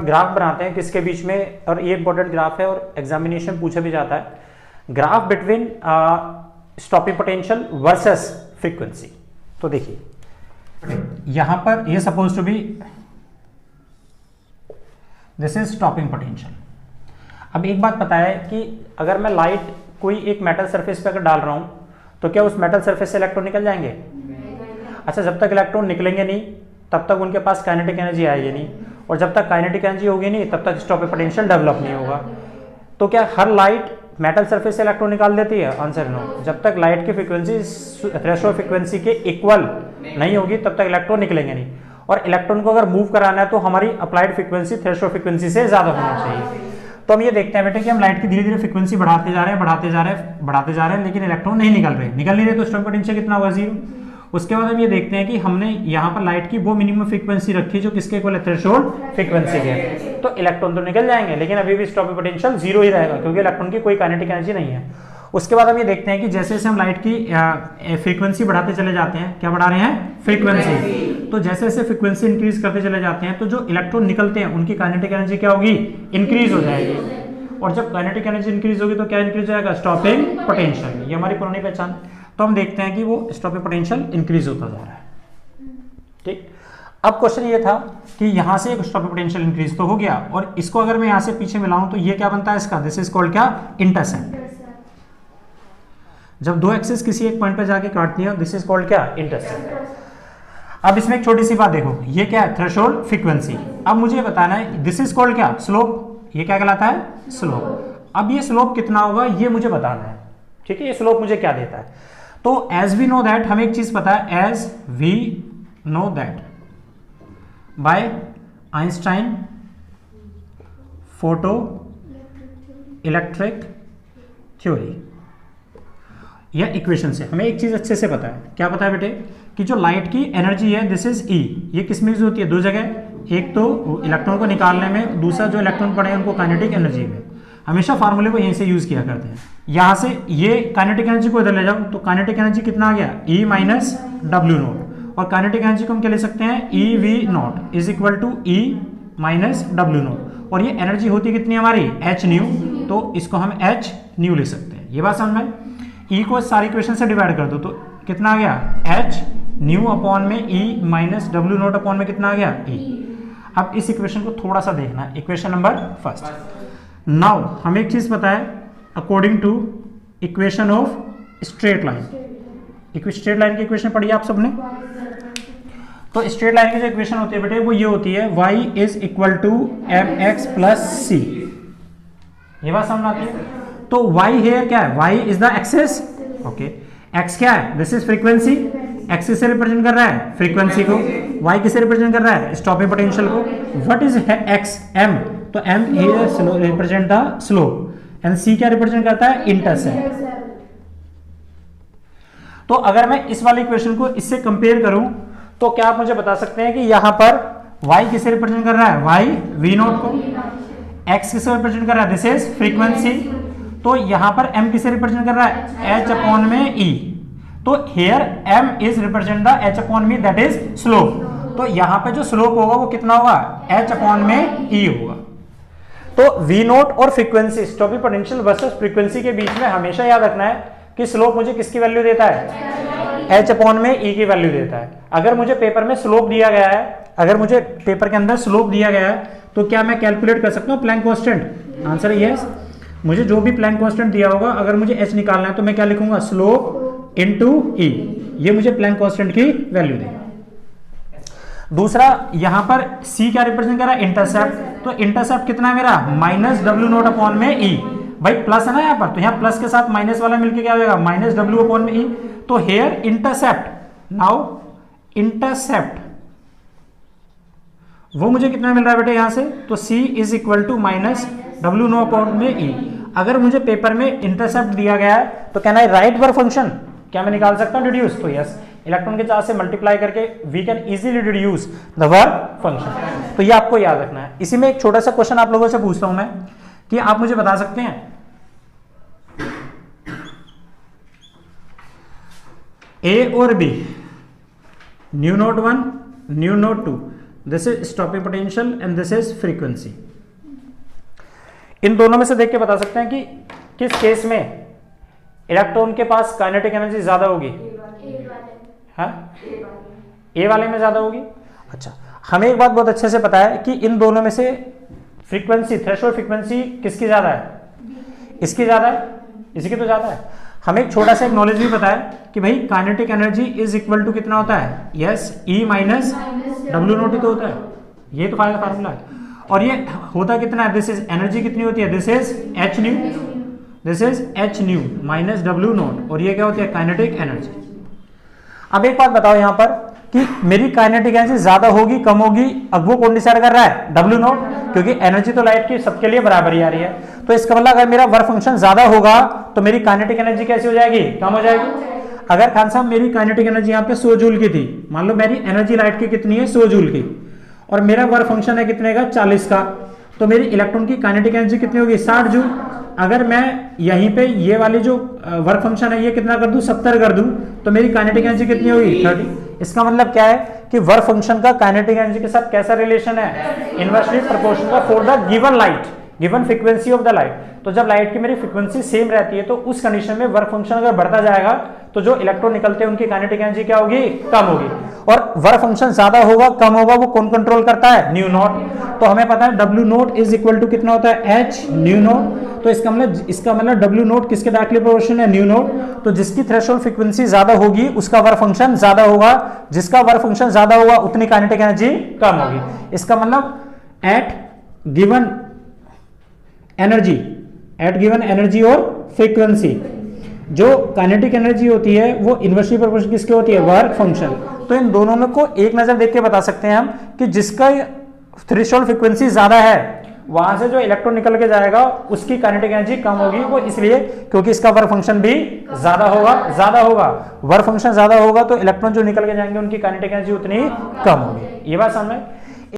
हम ग्राफ बनाते हैं किसके बीच में, और ये इंपॉर्टेंट ग्राफ है और एग्जामिनेशन पूछा भी जाता है, graph between stopping potential versus frequency. तो देखिए यहां पर ये suppose to be this is stopping potential. अब एक बात पता है कि अगर मैं लाइट कोई एक मेटल सरफेस पे अगर डाल रहा हूं तो क्या उस मेटल सरफेस से इलेक्ट्रॉन निकल जाएंगे? अच्छा, जब तक इलेक्ट्रॉन निकलेंगे नहीं तब तक उनके पास काइनेटिक एनर्जी आएगी नहीं, और जब तक काइनेटिक एनर्जी होगी नहीं तब तक स्टॉपिंग पोटेंशियल डेवलप नहीं होगा। तो क्या हर लाइट मेटल सरफेस से इलेक्ट्रॉन निकाल देती है? Answer no. जब तक लाइट की फ्रीक्वेंसी थ्रेशोल्ड फ्रीक्वेंसी के इक्वल नहीं होगी तब तक इलेक्ट्रॉन निकलेंगे नहीं, और इलेक्ट्रॉन को अगर मूव कराना है तो हमारी अप्लाइड फ्रीक्वेंसी थ्रेशोल्ड फ्रीक्वेंसी से ज्यादा होना चाहिए। तो हम ये देखते हैं बेटे कि हम लाइट की धीरे धीरे फ्रीक्वेंसी बढ़ाते जा रहे हैं, लेकिन इलेक्ट्रॉन नहीं निकल रहे तो स्टॉपिंग पोटेंशियल कितना होगा? 0। उसके बाद हम ये देखते हैं कि हमने यहाँ पर लाइट की वो मिनिमम फ्रीक्वेंसी रखी जो किसके इक्वल है? थ्रेशोल्ड फ्रीक्वेंसी के। तो इलेक्ट्रॉन तो निकल जाएंगे लेकिन अभी भी स्टॉपिंग पोटेंशियल 0 ही रहेगा क्योंकि इलेक्ट्रॉन की कोई काइनेटिक एनर्जी नहीं है। उसके बाद हम ये देखते हैं कि जैसे जैसे हम लाइट की फ्रीक्वेंसी बढ़ाते चले जाते हैं, क्या बढ़ा रहे हैं? फ्रीक्वेंसी। तो जैसे जैसे फ्रीक्वेंसी इंक्रीज करते चले जाते हैं तो जो इलेक्ट्रॉन निकलते हैं उनकी काइनेटिक एनर्जी क्या होगी? इंक्रीज हो जाएगी, और जब काइनेटिक एनर्जी इंक्रीज होगी तो क्या इंक्रीज हो जाएगा? Stopping potential. ये हमारी पुरानी पहचान। तो हम देखते हैं कि वो स्टॉपिंग पोटेंशियल इंक्रीज होता जा रहा है। ठीक, अब क्वेश्चन ये था कि यहां से एक स्टॉपिंग पोटेंशियल इंक्रीज तो हो गया, और इसको अगर मैं यहां से पीछे मिलाऊं तो ये क्या बनता है इसका? दिस इज कॉल्ड क्या? इंटरसेप्ट। जब दो एक्सिस किसी एक पॉइंट पे जाके काटती है दिस इज कॉल्ड क्या? इंटरसेप्ट। अब इसमें एक छोटी सी बात देखो, ये क्या है? Threshold frequency. अब मुझे बताना है दिस इज कॉल्ड क्या? स्लोप। ये क्या कहलाता है? स्लोप। अब ये स्लोप कितना होगा ये मुझे बताना है। ठीक है, ये स्लोप मुझे क्या देता है? तो एज वी नो दैट, हमें एक चीज पता है, as we know that by Einstein photo electric theory या इक्वेशन से हमें एक चीज अच्छे से पता है। क्या पता है बेटे? कि जो लाइट की एनर्जी है दिस इज ई, ये किस में यूज होती है? दो जगह, एक तो इलेक्ट्रॉन को निकालने में, दूसरा जो इलेक्ट्रॉन पड़े हैं उनको काइनेटिक एनर्जी में। हमेशा फार्मूले को यहीं से यूज किया करते हैं। यहां से ये काइनेटिक एनर्जी को इधर ले जाओ तो काइनेटिक एनर्जी कितना आ गया? E माइनस डब्ल्यू नॉट, और काइनेटिक एनर्जी को हम क्या ले सकते हैं? E V naught is equal to E minus W naught, और ये एनर्जी होती कितनी हमारी? एच न्यू, तो इसको हम एच न्यू ले सकते हैं। ये बात समझ में? ई को सारी इक्वेशन से डिवाइड कर दो तो कितना आ गया? एच न्यू अपॉन में ई माइनस डब्ल्यू नॉट अपॉन में कितना आ गया? ई। अब इस इक्वेशन को थोड़ा सा देखना, इक्वेशन नंबर फर्स्ट। नाउ हमें एक चीज पता है, according to equation of straight line, straight line की इक्वेशन पढ़ी आप सबने? तो स्ट्रेट लाइन की जो इक्वेशन होती है बेटे वो ये होती है y is equal to M X plus C. ये बात समझ आती है? तो y हेयर क्या है? y is the axis. Okay, x क्या है? This is frequency. एक्सिस से रिप्रेजेंट कर रहा है फ्रीक्वेंसी को, y किसे रिप्रेजेंट कर रहा है? स्टॉपिंग पोटेंशियल को। What is x? m, तो m here represent the slope, and c क्या रिप्रेजेंट करता है? इंटरसेप्ट। तो अगर मैं इस वाली इक्वेशन को इससे कंपेयर करूं तो क्या आप मुझे बता सकते हैं कि यहां पर y किसे रिप्रेजेंट कर रहा है? y v नॉट को। x किसे रिप्रेजेंट कर रहा है? This is frequency. तो यहां पर m किसे रिप्रेजेंट कर रहा है? h अपॉन में e। तो here m is represent the h upon में, दैट इज स्लोप। तो यहां पे जो स्लोप होगा वो कितना होगा? h अपॉन में e होगा। तो v नॉट और frequency, stopping potential versus frequency के बीच में हमेशा याद रखना है कि स्लोप मुझे किसकी वैल्यू देता है? h अपॉन में e की वैल्यू देता है। अगर मुझे पेपर में स्लोप दिया गया है, अगर मुझे पेपर के अंदर स्लोप दिया गया है तो क्या मैं कैलकुलेट कर सकता हूं प्लैंक कांस्टेंट? आंसर है यस। मुझे जो भी प्लैंक कांस्टेंट दिया होगा अगर मुझे h निकालना है तो मैं क्या लिखूंगा? Slope into e। ये मुझे प्लैंक कांस्टेंट की वैल्यू देगा। दूसरा यहां पर c क्या रिप्रेजेंट कर रहा है? इंटरसेप्ट। तो इंटरसेप्ट कितना है मेरा? माइनस डब्ल्यू नॉट अपॉन में e। भाई प्लस है ना यहाँ पर, तो यहाँ प्लस के साथ माइनस वाला मिलके क्या हो जाएगा? माइनस डब्ल्यू अपॉन में e। तो हेयर इंटरसेप्ट, नाउ इंटरसेप्ट वो मुझे कितना मिल रहा है बेटे यहां से? तो c is equal to minus W naught upon में e। अगर मुझे पेपर में इंटरसेप्ट दिया गया है तो can I write work function? क्या मैं निकाल सकता हूं डिड्यूस? तो यस, इलेक्ट्रॉन के चार्ज से मल्टीप्लाई करके we can easily deduce the work function. तो ये आपको याद रखना है। इसी में एक छोटा सा क्वेश्चन आप लोगों से पूछता हूं मैं कि आप मुझे बता सकते हैं ए और B, nu naught 1 nu naught 2, this is stopping potential and this is frequency. इन दोनों में से देख के बता सकते हैं कि किस केस में इलेक्ट्रॉन के पास काइनेटिक एनर्जी ज्यादा होगी। हाँ, ए वाले में ज्यादा होगी। अच्छा, हमें एक बात बहुत अच्छे से पता है कि इन दोनों में से फ्रीक्वेंसी, थ्रेशोल्ड फ्रीक्वेंसी किसकी ज्यादा है? इसकी ज्यादा है, इसकी तो ज्यादा है। हमें एक छोटा सा एक नॉलेज भी पता है कि भाई kinetic energy is equal to कितना होता है? Yes, E minus W naught ही तो होता है, ये तो फार्मूला है। और ये होता कितना है? दिस इज एनर्जी कितनी होती है? This is H new, this is H new minus W naught, और ये क्या होती है? Kinetic energy. अब एक बात बताओ यहाँ पर कि मेरी काइनेटिक एनर्जी ज्यादा होगी कम होगी, अब वो कौन डिसाइड कर रहा है? डब्ल्यू नॉट, क्योंकि एनर्जी तो लाइट की सबके लिए बराबर ही आ रही है। तो इसका मतलब अगर मेरा वर्क फंक्शन ज्यादा होगा तो मेरी काइनेटिक एनर्जी कैसी हो जाएगी? कम हो जाएगी। अगर खान साहब मेरी काइनेटिक एनर्जी यहाँ पे 100 जूल की थी, मान लो मेरी एनर्जी लाइट की कितनी है? 100 जूल की, और मेरा वर्क फंक्शन है कितने का? 40 का, तो मेरी इलेक्ट्रॉन की काइनेटिक एनर्जी कितनी होगी? 60 जूल। अगर मैं यहीं पे ये वाली जो वर्क फंक्शन है ये कितना कर दूं? 70 कर दूं, तो मेरी काइनेटिक एनर्जी कितनी होगी? 30। इसका मतलब क्या है कि वर्क फंक्शन का काइनेटिक एनर्जी के साथ कैसा रिलेशन है? Inversely proportional for the given light, given frequency of the light. तो जब लाइट की मेरी फ्रीक्वेंसी सेम रहती है तो उस कंडीशन में वर्क फंक्शन अगर बढ़ता जाएगा तो जो इलेक्ट्रॉन निकलते हैं उनकी काइनेटिक एनर्जी क्या होगी? कम होगी। और वर्क फंक्शन ज्यादा होगा कम होगा वो कौन कंट्रोल करता है? Nu naught. तो हमें पता है W naught is equal to कितना होता है? H nu naught. तो इसका मतलब डब्ल्यू नॉट किसके डायरेक्टली प्रोपोर्शनल है? Nu naught. तो जिसकी थ्रेशोल्ड फ्रीक्वेंसी ज्यादा होगी उसका वर्क फंक्शन ज्यादा होगा, जिसका वर्क फंक्शन ज्यादा होगा उतनी काइनेटिक एनर्जी कम होगी। इसका मतलब एट गिवन एनर्जी और फ्रीक्वेंसी, जो काइनेटिक एनर्जी होती है वो इनवर्सली प्रोपोर्शनल किसके होती है? Work function. तो इन दोनों में को एक नजर देख के बता सकते हैं हम कि जिसका थ्रेशोल्ड फ्रीक्वेंसी ज्यादा है वहां से जो इलेक्ट्रॉन निकल के जाएगा उसकी काइनेटिक एनर्जी कम होगी। वो इसलिए क्योंकि इसका वर्क फंक्शन भी ज्यादा होगा। वर्क फंक्शन ज्यादा होगा तो इलेक्ट्रॉन जो निकल के जाएंगे उनकी काइनेटिक एनर्जी उतनी कम होगी। ये बात समझ में?